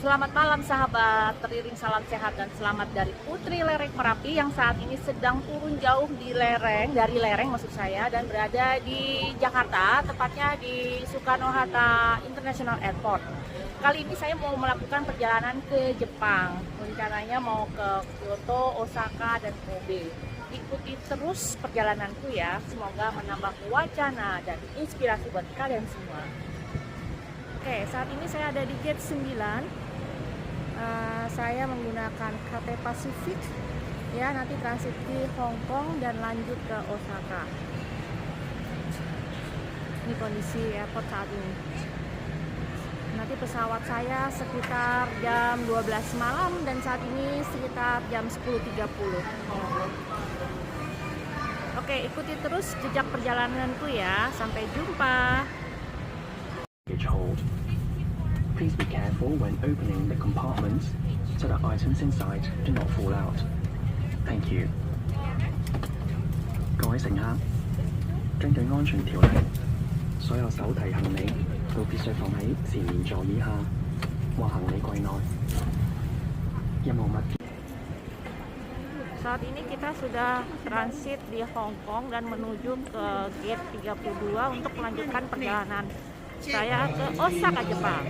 Selamat malam sahabat, teriring salam sehat dan selamat dari Putri Lereng Merapi yang saat ini sedang turun jauh dari lereng maksud saya, dan berada di Jakarta, tepatnya di Soekarno-Hatta International Airport. Kali ini saya mau melakukan perjalanan ke Jepang, rencananya mau ke Kyoto, Osaka, dan Kobe. Ikuti terus perjalananku ya, semoga menambah wacana dan inspirasi buat kalian semua. Oke, saat ini saya ada di gate 9. Saya menggunakan KT Pacific ya, nanti transit di Hong Kong dan lanjut ke Osaka. Ini kondisi airport saat ini. Nanti pesawat saya sekitar jam 12 malam dan saat ini sekitar jam 10.30. Oke, ikuti terus jejak perjalananku ya. Sampai jumpa. Hold. Please be careful when opening the compartments so that items inside do not fall out. Thank you. 各位乘客，根據安全條例，所有手提行李都必須放喺前面座椅下或行李櫃內。任何物件。 Saat ini kita sudah transit di Hong Kong dan menuju ke gate 32 untuk melanjutkan perjalanan saya ke Osaka, Jepang.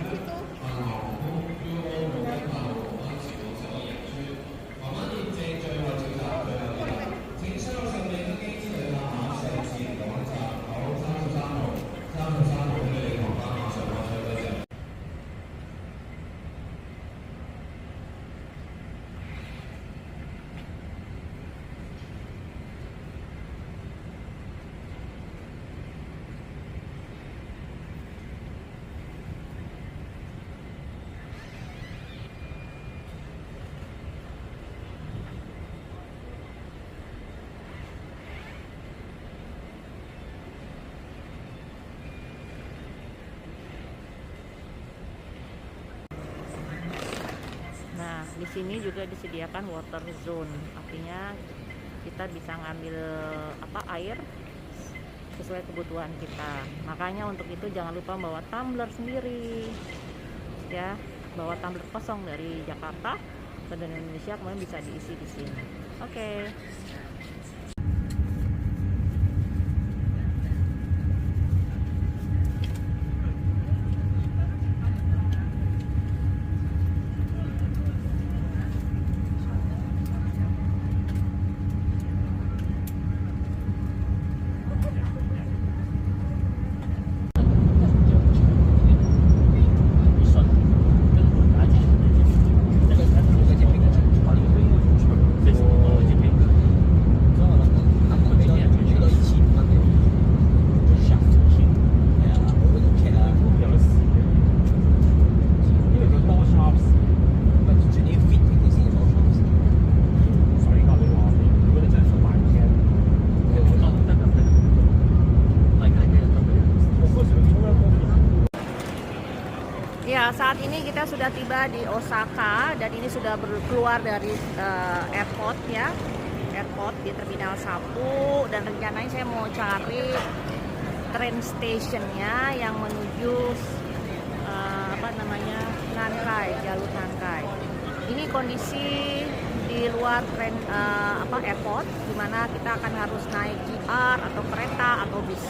Nah, di sini juga disediakan water zone, artinya kita bisa ngambil air sesuai kebutuhan kita. Makanya untuk itu jangan lupa bawa tumbler sendiri, ya, bawa tumbler kosong dari Jakarta ke Indonesia, kemudian bisa diisi di sini. Oke. Ya, saat ini kita sudah tiba di Osaka dan ini sudah keluar dari airport ya. Airport di Terminal 1 dan rencananya saya mau cari train stationnya yang menuju Nankai, jalur Nankai. Ini kondisi di luar airport, dimana kita akan harus naik JR atau kereta atau bis.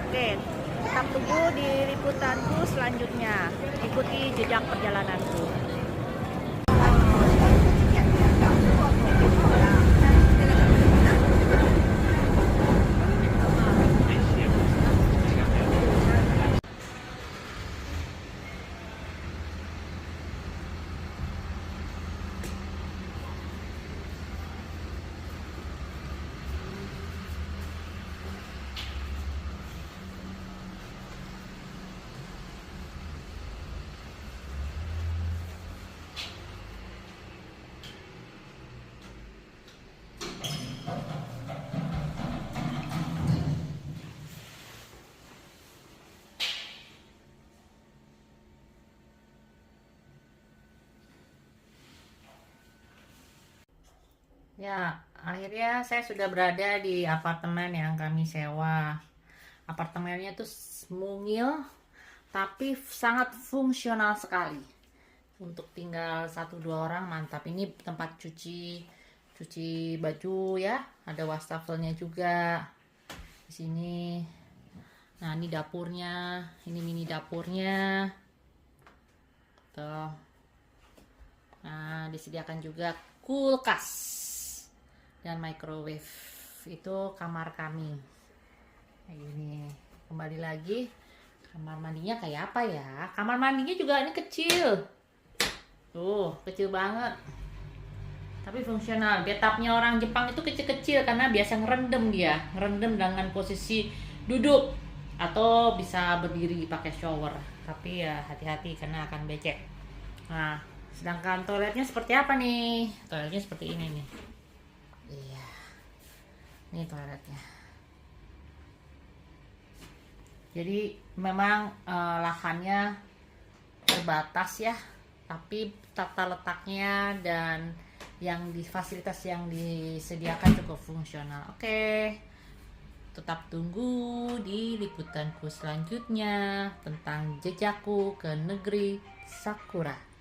Oke, tetap tunggu di liputanku selanjutnya. Ikuti jejak perjalananku. Ya, akhirnya saya sudah berada di apartemen yang kami sewa. Apartemennya tuh mungil, tapi sangat fungsional sekali. untuk tinggal 1-2 orang mantap. Ini tempat cuci baju ya, ada wastafelnya juga di sini. Nah, ini dapurnya, ini mini dapurnya tuh. Nah, disediakan juga kulkas dan microwave. Itu kamar kami kayak gini. Kembali lagi, kamar mandinya kayak apa ya? Kamar mandinya juga ini kecil tuh, kecil banget tapi fungsional. Bathtubnya orang Jepang itu kecil-kecil karena biasa ngerendam dengan posisi duduk atau bisa berdiri pakai shower. Tapi ya hati-hati karena akan becek. Nah, sedangkan toiletnya seperti apa nih? Toiletnya seperti ini nih. Iya, ini toiletnya. Jadi memang lahannya terbatas ya, tapi tata letaknya dan yang di fasilitas yang disediakan cukup fungsional. Oke, tetap tunggu di liputanku selanjutnya tentang jejakku ke negeri Sakura.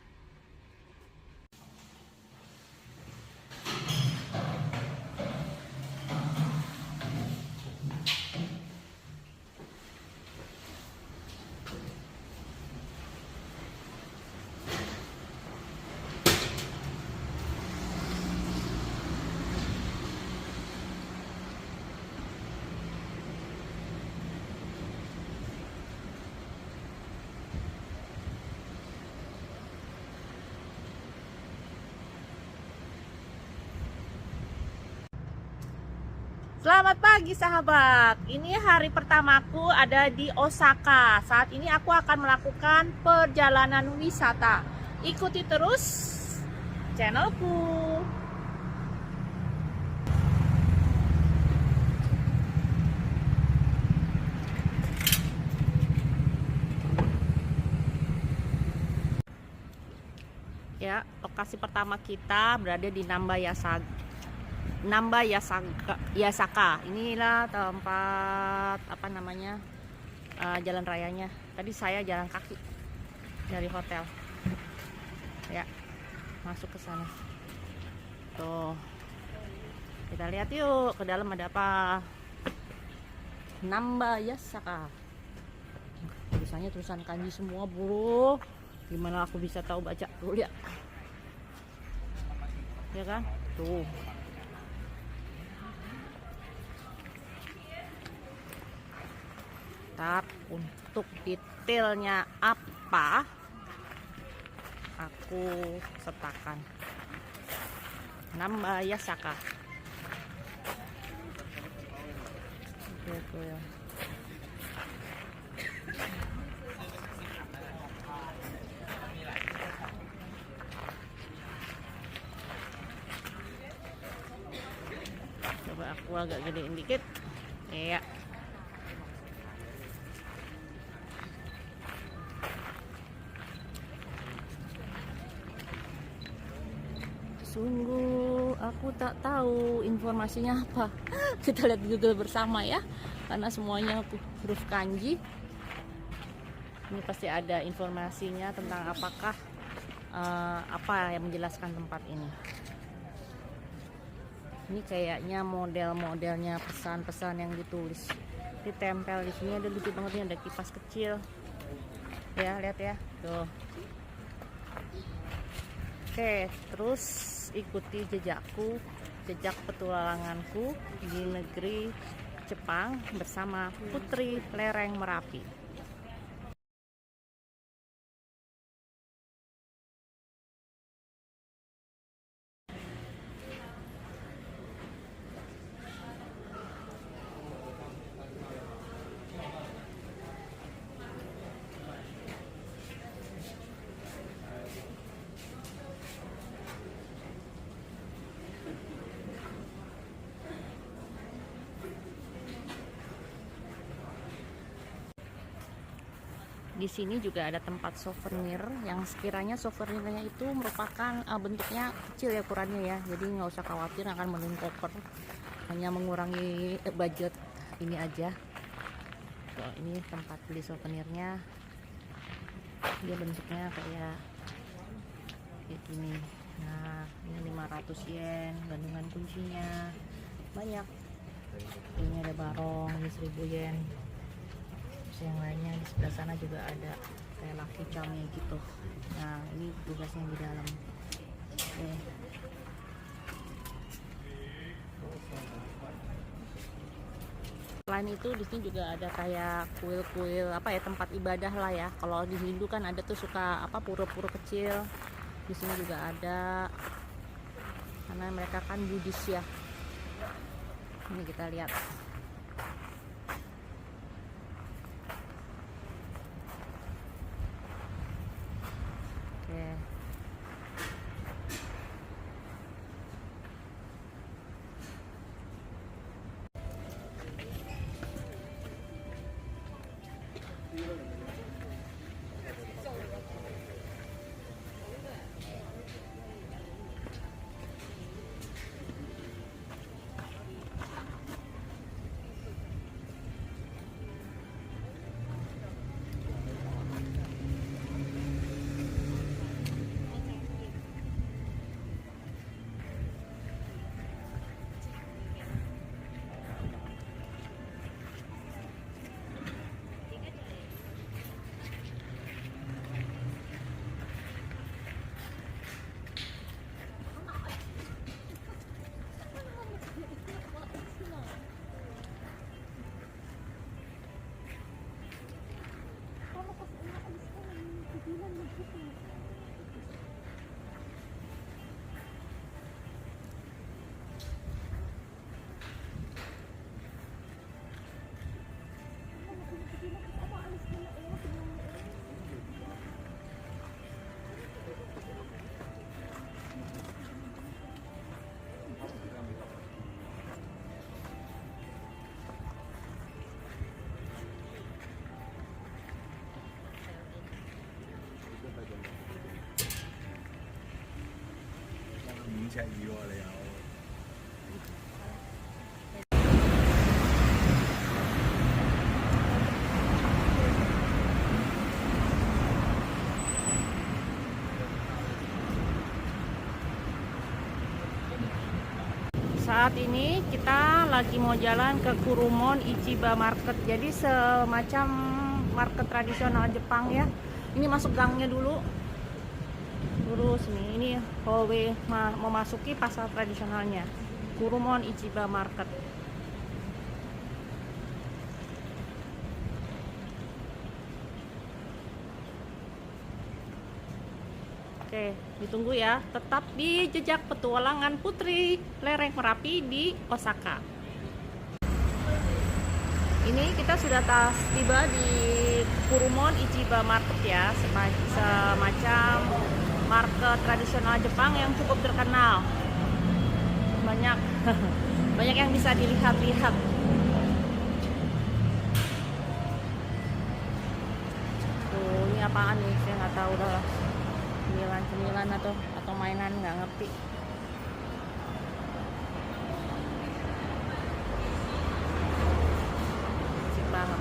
Selamat pagi sahabat. Ini hari pertamaku ada di Osaka. Saat ini aku akan melakukan perjalanan wisata. Ikuti terus channelku. Ya, lokasi pertama kita berada di Namba Yasaka. Inilah tempat apa namanya, jalan rayanya. Tadi saya jalan kaki dari hotel. Ya, masuk ke sana. Tuh, kita lihat yuk ke dalam ada apa. Namba Yasaka. Tulisannya tulisan kanji semua, bro. Gimana aku bisa tahu baca? Tuh lihat. Ya kan? Tuh. Untuk detailnya apa aku sertakan Namba Yasaka. Gitu ya. Coba aku agak gedein dikit. Iya. Sungguh aku tak tahu informasinya apa. Kita lihat Google bersama ya, karena semuanya huruf kanji. Ini pasti ada informasinya tentang apakah apa yang menjelaskan tempat ini. Ini kayaknya model-modelnya pesan-pesan yang ditulis ditempel di sini. Ada lucu banget nih, ada kipas kecil ya, lihat ya tuh. Oke, terus ikuti jejakku, jejak petualanganku di negeri Jepang bersama Putri Lereng Merapi. Di sini juga ada tempat souvenir yang sekiranya souvenirnya itu merupakan bentuknya kecil ya, ukurannya ya, jadi nggak usah khawatir akan menemukan koper, hanya mengurangi budget ini aja. Tuh, ini tempat beli souvenirnya, dia bentuknya kayak kayak gini. Nah, ini 500 yen, gantungan kuncinya banyak. Ini ada barong, ini 1000 yen. Terus yang lainnya di sebelah sana juga ada kayak lucky charmnya gitu. Nah, ini tugasnya di dalam. Oke. Selain itu di sini juga ada kayak kuil-kuil apa ya, tempat ibadah lah ya. Kalau di Hindu kan ada tuh suka apa pura-pura kecil. Di sini juga ada. Karena mereka kan Buddhis ya. Ini kita lihat. Oke. Saat ini kita lagi mau jalan ke Kurumon Ichiba Market. Jadi semacam market tradisional Jepang ya. Ini masuk gangnya dulu. Lurus nih. Ini hallway memasuki pasar tradisionalnya. Kurumon Ichiba Market. Oke, ditunggu ya. Tetap di jejak petualangan Putri Lereng Merapi di Osaka. Ini kita sudah tiba di Kurumon Ichiba Market ya, semacam market tradisional Jepang yang cukup terkenal. Banyak banyak yang bisa dilihat-lihat. Tuh, ini apaan nih? Saya nggak tahu dah. Cemilan atau mainan, nggak ngerti. Asik banget.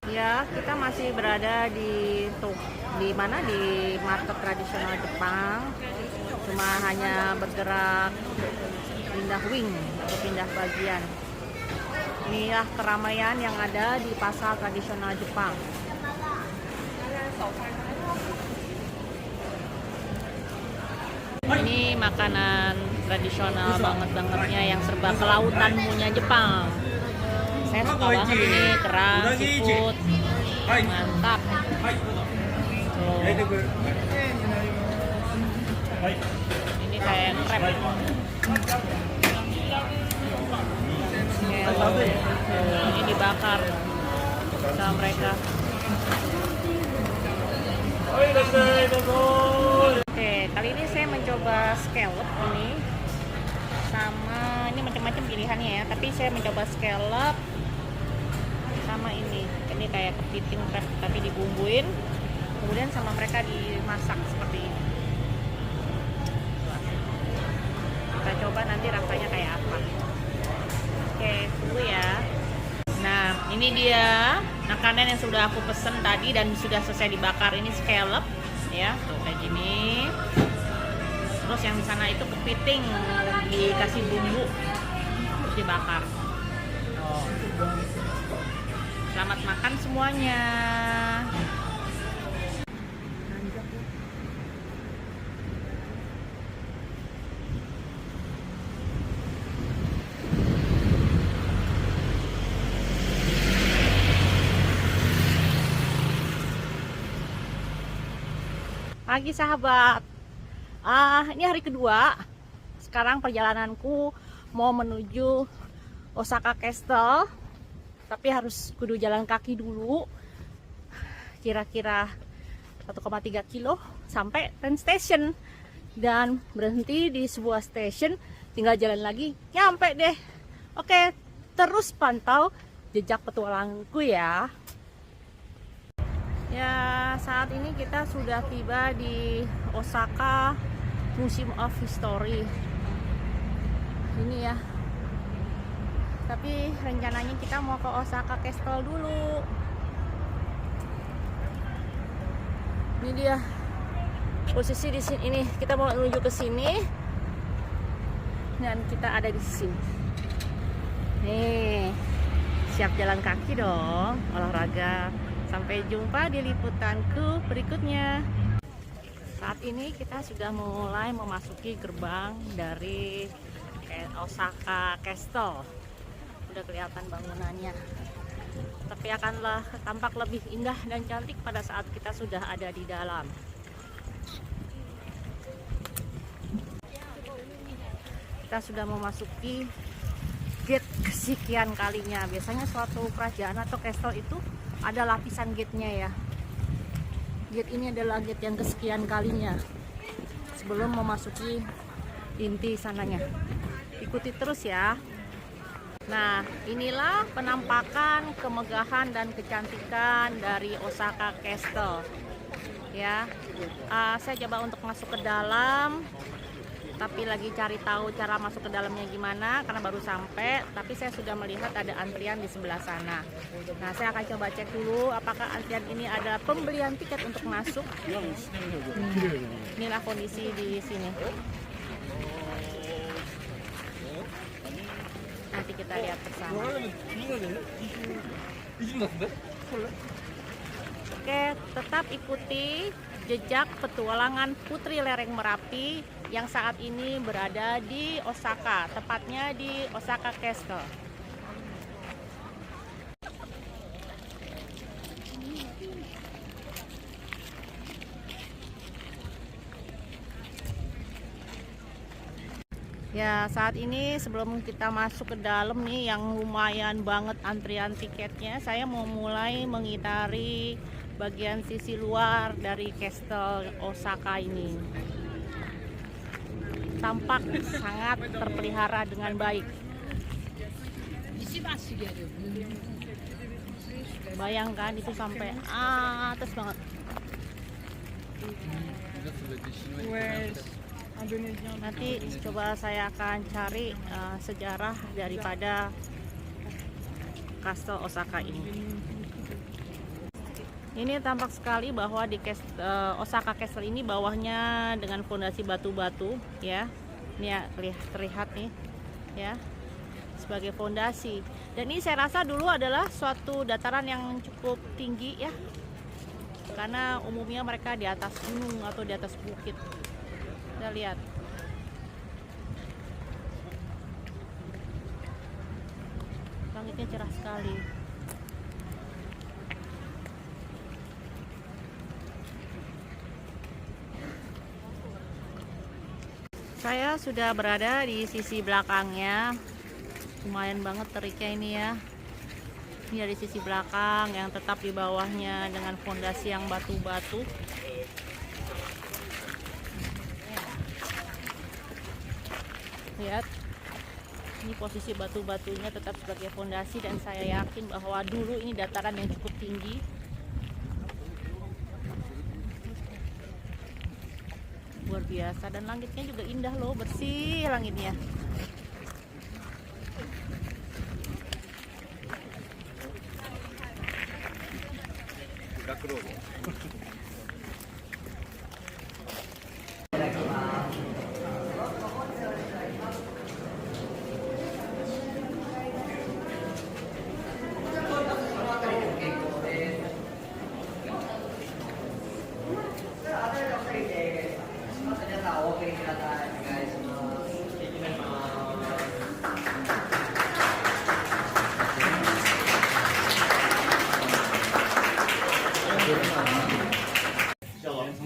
Ya, kita masih berada di mana di market tradisional Jepang. Cuma hanya bergerak pindah wing atau pindah bagian. Inilah keramaian yang ada di pasar tradisional Jepang. Ini makanan tradisional bangetnya yang serba kelautan punya Jepang. Saya suka banget ini, kerang, seafood, mantap. Tuh. Ini kayak krep. Ini dibakar sama mereka. Oke, kali ini saya mencoba scallop ini, sama ini macam-macam pilihannya ya. Tapi saya mencoba scallop sama ini kayak kepiting crab tapi dibumbuin, kemudian sama mereka dimasak seperti ini. Kita coba nanti rasanya kayak apa. Oke, tunggu ya. Nah, ini dia makanan yang sudah aku pesen tadi dan sudah selesai dibakar. Ini scallop ya, tuh kayak gini. Terus yang di sana itu kepiting dikasih bumbu terus dibakar. Oh. Selamat makan semuanya. Pagi sahabat. Ini hari kedua. Sekarang perjalananku mau menuju Osaka Castle. Tapi harus kudu jalan kaki dulu. Kira-kira 1,3 kilo sampai train station. Dan berhenti di sebuah station, tinggal jalan lagi, nyampe deh. Oke, terus pantau jejak petualangku ya. Ya, saat ini kita sudah tiba di Osaka Museum of History. Ini ya. Tapi rencananya kita mau ke Osaka Castle dulu. Ini dia posisi di sini. Ini kita mau menuju ke sini. Dan kita ada di sini. Nih, siap jalan kaki dong, olahraga. Sampai jumpa di liputanku berikutnya. Saat ini kita sudah mulai memasuki gerbang dari Osaka Castle. Udah kelihatan bangunannya. Tapi akanlah tampak lebih indah dan cantik pada saat kita sudah ada di dalam. Kita sudah memasuki gate kesekian kalinya. Biasanya suatu kerajaan atau castle itu ada lapisan gate-nya ya. Gate ini adalah gate yang kesekian kalinya sebelum memasuki inti sananya. Ikuti terus ya. Nah, inilah penampakan kemegahan dan kecantikan dari Osaka Castle. Ya, saya coba untuk masuk ke dalam. Tapi lagi cari tahu cara masuk ke dalamnya gimana karena baru sampai, tapi saya sudah melihat ada antrian di sebelah sana. Nah, saya akan coba cek dulu apakah antrian ini ada pembelian tiket untuk masuk. Inilah kondisi di sini. Nanti kita lihat bersama. Oke, tetap ikuti jejak petualangan Putri Lereng Merapi yang saat ini berada di Osaka, tepatnya di Osaka Castle. Ya, saat ini sebelum kita masuk ke dalam nih yang lumayan banget antrian tiketnya, saya mau mulai mengitari bagian sisi luar dari Castle Osaka ini. Tampak sangat terpelihara dengan baik. Bayangkan itu sampai atas banget. Nanti coba saya akan cari sejarah daripada Castle Osaka ini. Ini tampak sekali bahwa di Osaka Castle ini bawahnya dengan fondasi batu-batu ya. Ini ya terlihat nih ya sebagai fondasi. Dan ini saya rasa dulu adalah suatu dataran yang cukup tinggi ya. Karena umumnya mereka di atas gunung atau di atas bukit. Kita lihat. Langitnya cerah sekali. Saya sudah berada di sisi belakangnya. Lumayan banget teriknya ini ya. Ini dari sisi belakang yang tetap di bawahnya dengan fondasi yang batu-batu. Lihat. Ini posisi batu-batunya tetap sebagai fondasi dan saya yakin bahwa dulu ini dataran yang cukup tinggi. Luar biasa, dan langitnya juga indah loh, bersih langitnya.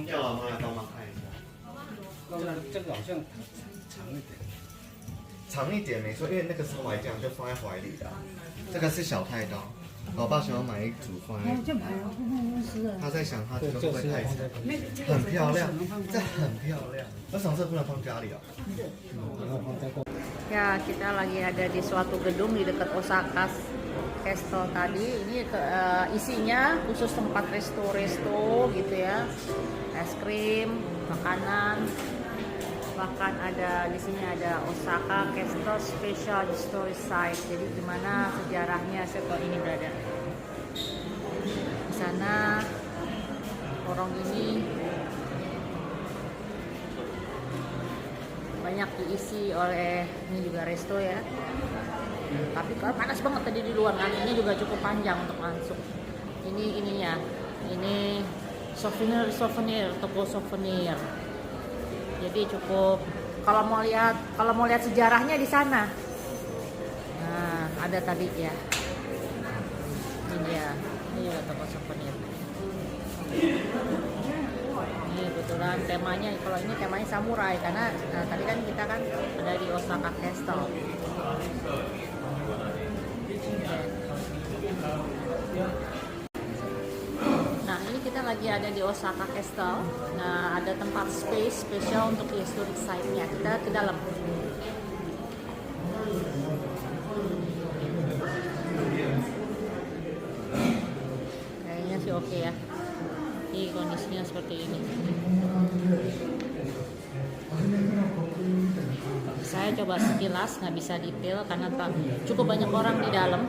叫老妈来帮忙看一下。这个好像长一点。长一点没错，因为那个是怀酱，就放在怀里的啊。这个是小太刀，老爸想要买一组放在。他在想他这个会不会太长？很漂亮，这很漂亮。为什么这不能放家里啊？ Ya, kita lagi ada di suatu gedung di dekat Osaka Castle tadi. Ini isinya khusus tempat resto-resto gitu ya. Es krim, makanan. Bahkan ada di sini ada Osaka Castle Special Historic Site. Jadi di mana sejarahnya Seto ini berada. Di sana lorong ini banyak diisi oleh, ini juga resto ya, tapi kalau panas banget tadi di luar, antrinya juga cukup panjang untuk masuk. Ini ininya, ini souvenir, toko souvenir. Jadi cukup, kalau mau lihat sejarahnya di sana. Nah, ada tadi ya. Ini ya, ini juga toko souvenir. Ini kebetulan temanya, kalau ini temanya samurai karena tadi kan kita kan ada di Osaka Castle. Nah, ini kita lagi ada di Osaka Castle. Nah, ada tempat space spesial untuk historic site-nya. Kita ke dalam. Kayaknya sih oke ya. Ini kondisinya seperti ini. Saya coba sekilas, nggak bisa detail karena cukup banyak orang di dalam.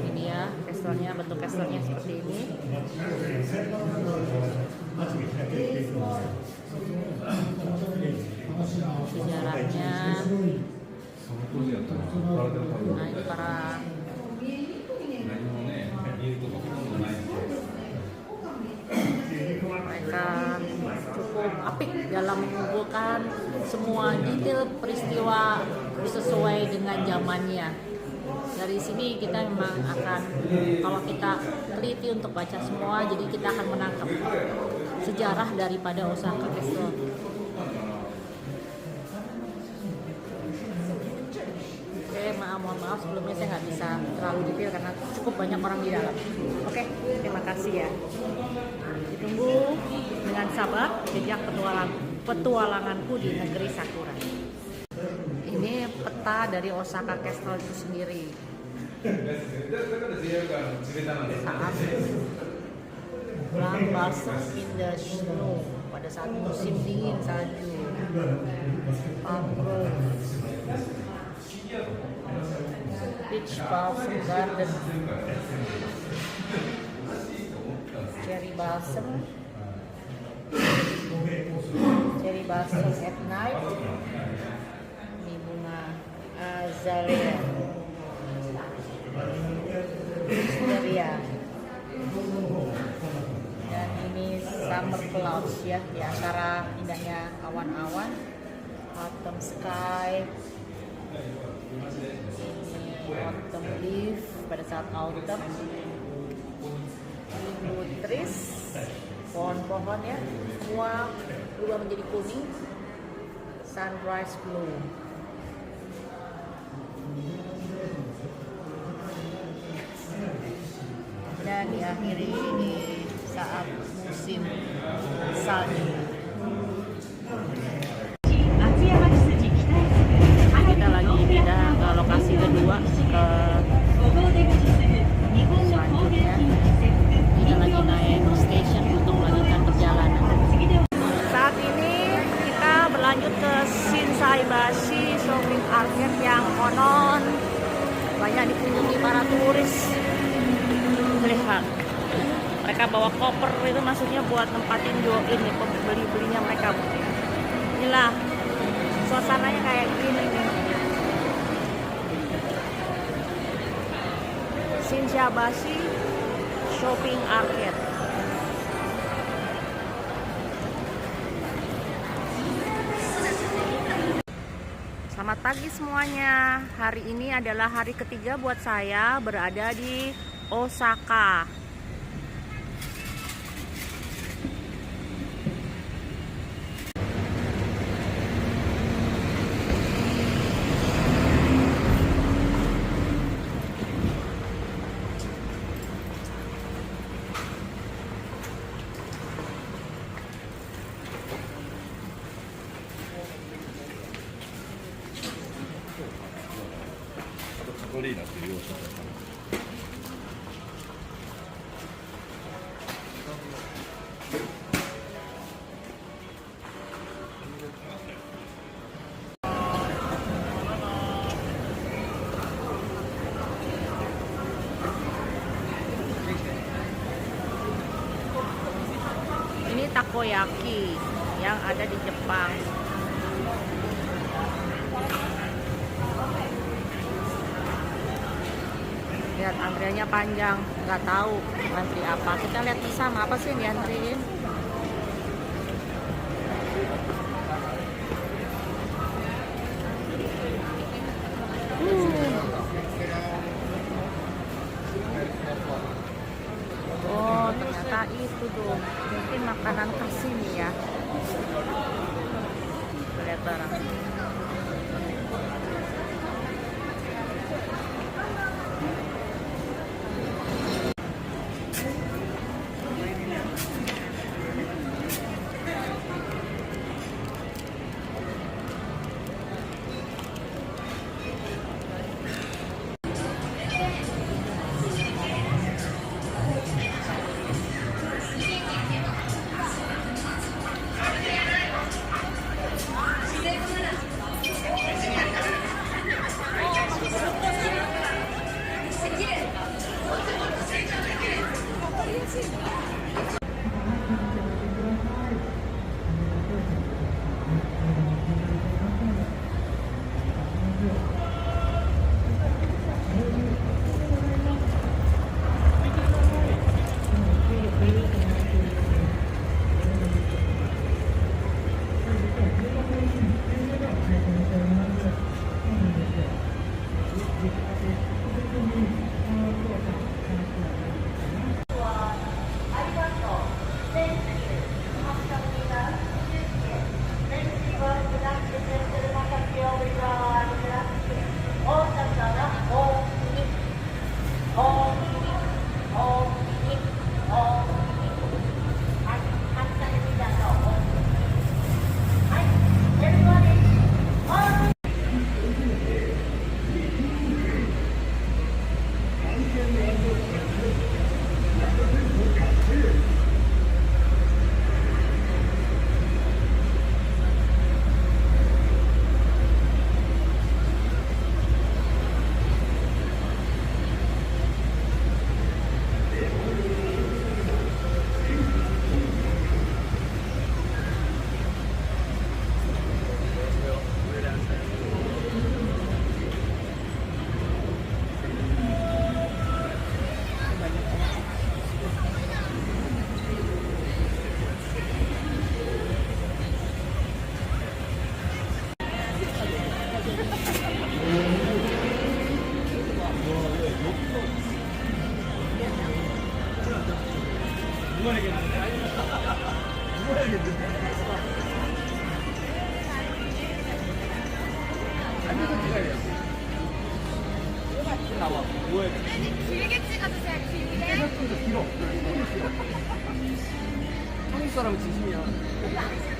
Ini ya, castle-nya, bentuk castle-nya seperti ini. Sejarahnya. Nah, ini para mereka cukup apik dalam mengumpulkan semua detail peristiwa sesuai dengan zamannya. Dari sini kita memang akan, kalau kita teliti untuk baca semua, jadi kita akan menangkap sejarah daripada Osaka Castle. Mohon maaf sebelumnya saya nggak bisa terlalu detail karena cukup banyak orang di dalam. Oke, terima kasih ya. Ditunggu dengan sabar jejak petualanganku di negeri Sakura. Ini peta dari Osaka Castle itu sendiri. Saat bulan balsam in the snow, pada saat musim dingin salju. Peach Blossom Garden, Cherry Blossom at night. Ini bunga azalea, wisteria, dan ini summer clouds ya, di antara indahnya awan-awan. Autumn sky. Autumn leaf pada saat autumn. Blue trees, pohon-pohon ya, semua berubah menjadi kuning. Sunrise blue. Dan diakhiri ini saat musim salju. Kita lagi pindah ke lokasi kedua, ke selanjutnya kita lagi naik station untuk melanjutkan perjalanan. Saat ini kita berlanjut ke Shinsaibashi Shopping Arcade yang konon banyak dikunjungi para turis. Lihat, mereka bawa koper itu maksudnya buat nempatin join nih, beli-belinya mereka. Inilah suasananya kayak gini nih. Shinshabashi Shopping Arcade. Selamat pagi semuanya. Hari ini adalah hari ketiga buat saya berada di Osaka. Ini takoyaki yang ada di Jepang. Lihat antriannya panjang, nggak tahu antri apa. Kita lihat bersama apa sih yang diantriin. Oh, ternyata itu tuh mungkin makanan khas sini ya. Lihat barang. 한국 사람 지심이야.